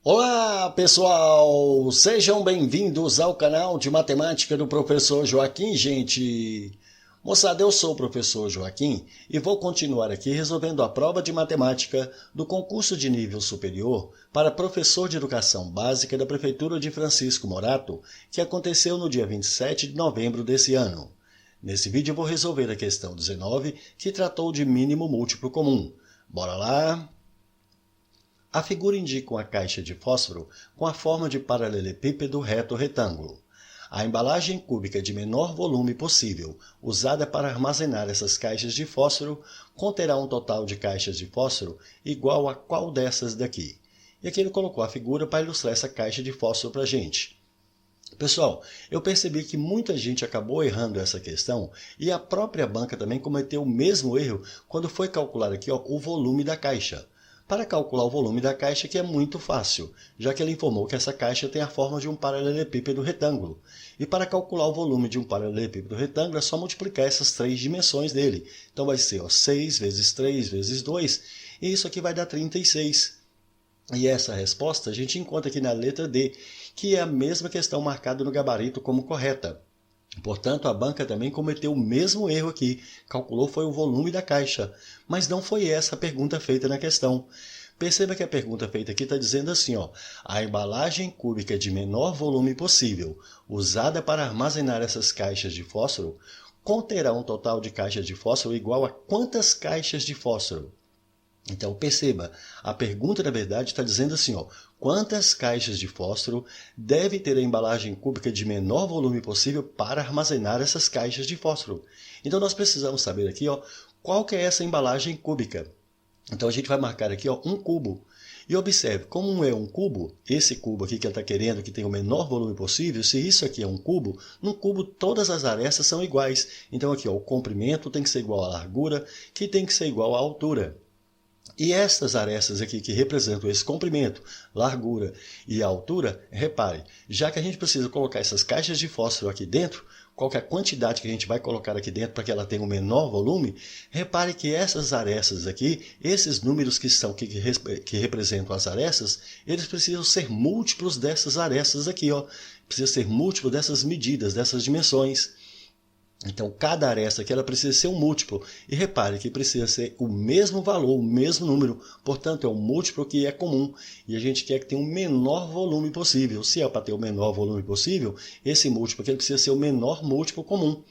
Olá, pessoal! Sejam bem-vindos ao canal de matemática do professor Joaquim, gente! Moçada, eu sou o professor Joaquim e vou continuar aqui resolvendo a prova de matemática do concurso de nível superior para professor de educação básica da Prefeitura de Francisco Morato, que aconteceu no dia 27 de novembro desse ano. Nesse vídeo eu vou resolver a questão 19, que tratou de mínimo múltiplo comum. Bora lá! A figura indica uma caixa de fósforo com a forma de paralelepípedo reto-retângulo. A embalagem cúbica de menor volume possível, usada para armazenar essas caixas de fósforo, conterá um total de caixas de fósforo igual a qual dessas daqui? E aqui ele colocou a figura para ilustrar essa caixa de fósforo para a gente. Pessoal, eu percebi que muita gente acabou errando essa questão e a própria banca também cometeu o mesmo erro quando foi calcular aqui o volume da caixa. Para calcular o volume da caixa, que é muito fácil, já que ele informou que essa caixa tem a forma de um paralelepípedo retângulo. E para calcular o volume de um paralelepípedo retângulo, é só multiplicar essas três dimensões dele. Então vai ser 6 vezes 3 vezes 2, e isso aqui vai dar 36. E essa resposta a gente encontra aqui na letra D, que é a mesma questão marcada no gabarito como correta. Portanto, a banca também cometeu o mesmo erro aqui, calculou foi o volume da caixa, mas não foi essa a pergunta feita na questão. Perceba que a pergunta feita aqui está dizendo assim, a embalagem cúbica de menor volume possível, usada para armazenar essas caixas de fósforo, conterá um total de caixas de fósforo igual a quantas caixas de fósforo? Então, perceba, a pergunta, na verdade, está dizendo assim, quantas caixas de fósforo deve ter a embalagem cúbica de menor volume possível para armazenar essas caixas de fósforo? Então, nós precisamos saber aqui, qual que é essa embalagem cúbica. Então, a gente vai marcar aqui, um cubo. E observe, como é um cubo, esse cubo aqui que ele está querendo, que tem o menor volume possível, se isso aqui é um cubo, no cubo todas as arestas são iguais. Então, aqui, o comprimento tem que ser igual à largura, que tem que ser igual à altura. E estas arestas aqui que representam esse comprimento, largura e altura, repare, já que a gente precisa colocar essas caixas de fósforo aqui dentro, qual que é a quantidade que a gente vai colocar aqui dentro para que ela tenha um menor volume, repare que essas arestas aqui, esses números que representam as arestas, eles precisam ser múltiplos dessas arestas aqui, precisa ser múltiplo dessas medidas, dessas dimensões. Então, cada aresta aqui ela precisa ser um múltiplo. E repare que precisa ser o mesmo valor, o mesmo número. Portanto, é um múltiplo que é comum. E a gente quer que tenha o menor volume possível. Se é para ter o menor volume possível, esse múltiplo aqui precisa ser o menor múltiplo comum.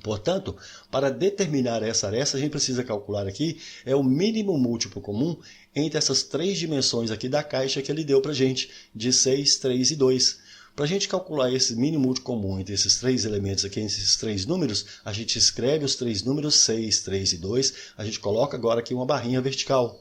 Portanto, para determinar essa aresta, a gente precisa calcular aqui o mínimo múltiplo comum entre essas três dimensões aqui da caixa que ele deu para a gente, de 6, 3 e 2. Para a gente calcular esse mínimo múltiplo comum entre esses três elementos aqui, esses três números, a gente escreve os três números 6, 3 e 2, a gente coloca agora aqui uma barrinha vertical.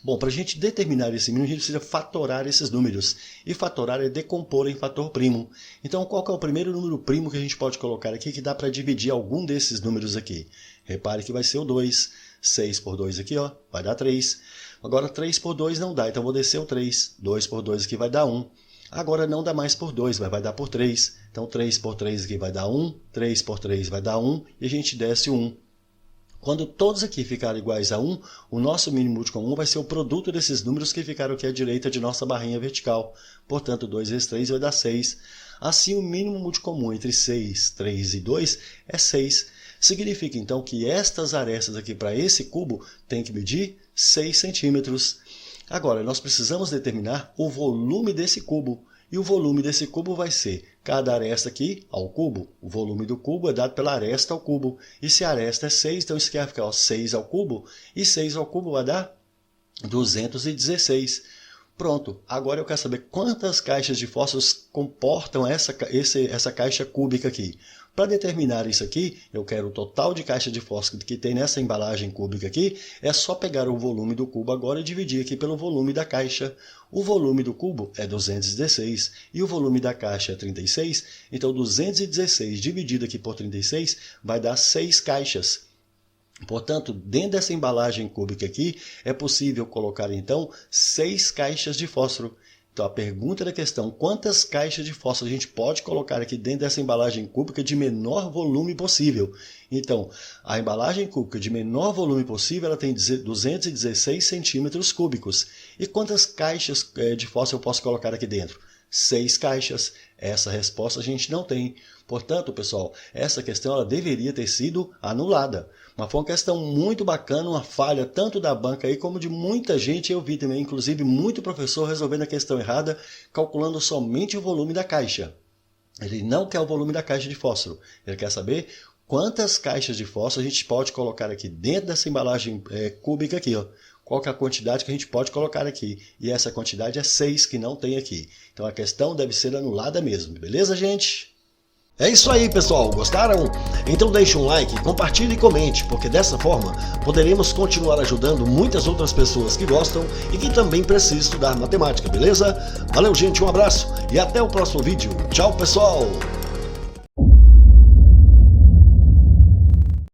Bom, para a gente determinar esse mínimo, a gente precisa fatorar esses números. E fatorar é decompor em fator primo. Então, qual que é o primeiro número primo que a gente pode colocar aqui que dá para dividir algum desses números aqui? Repare que vai ser o 2. 6 por 2 aqui, vai dar 3. Agora, 3 por 2 não dá, então vou descer o 3. 2 por 2 aqui vai dar 1. Agora não dá mais por 2, mas vai dar por 3. Então 3 por 3 aqui vai dar 1, 3 por 3 vai dar 1 e a gente desce o 1. Quando todos aqui ficarem iguais a 1, o nosso mínimo múltiplo comum vai ser o produto desses números que ficaram aqui à direita de nossa barrinha vertical. Portanto, 2 vezes 3 vai dar 6. Assim, o mínimo múltiplo comum entre 6, 3 e 2 é 6. Significa então que estas arestas aqui para esse cubo tem que medir 6 centímetros. Agora, nós precisamos determinar o volume desse cubo. E o volume desse cubo vai ser cada aresta aqui ao cubo. O volume do cubo é dado pela aresta ao cubo. E se a aresta é 6, então isso aqui vai ficar 6 ao cubo. E 6 ao cubo vai dar 216. Pronto, agora eu quero saber quantas caixas de fósforos comportam essa caixa cúbica aqui. Para determinar isso aqui, eu quero o total de caixa de fósforo que tem nessa embalagem cúbica aqui, é só pegar o volume do cubo agora e dividir aqui pelo volume da caixa. O volume do cubo é 216 e o volume da caixa é 36, então 216 dividido aqui por 36 vai dar 6 caixas. Portanto, dentro dessa embalagem cúbica aqui, é possível colocar então 6 caixas de fósforo. Então a pergunta da questão, quantas caixas de fósforo a gente pode colocar aqui dentro dessa embalagem cúbica de menor volume possível? Então, a embalagem cúbica de menor volume possível, ela tem 216 centímetros cúbicos. E quantas caixas de fósforo eu posso colocar aqui dentro? 6 caixas. Essa resposta a gente não tem. Portanto, pessoal, essa questão ela deveria ter sido anulada. Mas foi uma questão muito bacana, uma falha tanto da banca aí como de muita gente. Eu vi também, inclusive, muito professor resolvendo a questão errada, calculando somente o volume da caixa. Ele não quer o volume da caixa de fósforo. Ele quer saber quantas caixas de fósforo a gente pode colocar aqui dentro dessa embalagem cúbica aqui, ó. Qual que é a quantidade que a gente pode colocar aqui? E essa quantidade é 6 que não tem aqui. Então a questão deve ser anulada mesmo. Beleza, gente? É isso aí, pessoal. Gostaram? Então deixe um like, compartilhe e comente, porque dessa forma poderemos continuar ajudando muitas outras pessoas que gostam e que também precisam estudar matemática, beleza? Valeu, gente, um abraço e até o próximo vídeo. Tchau, pessoal!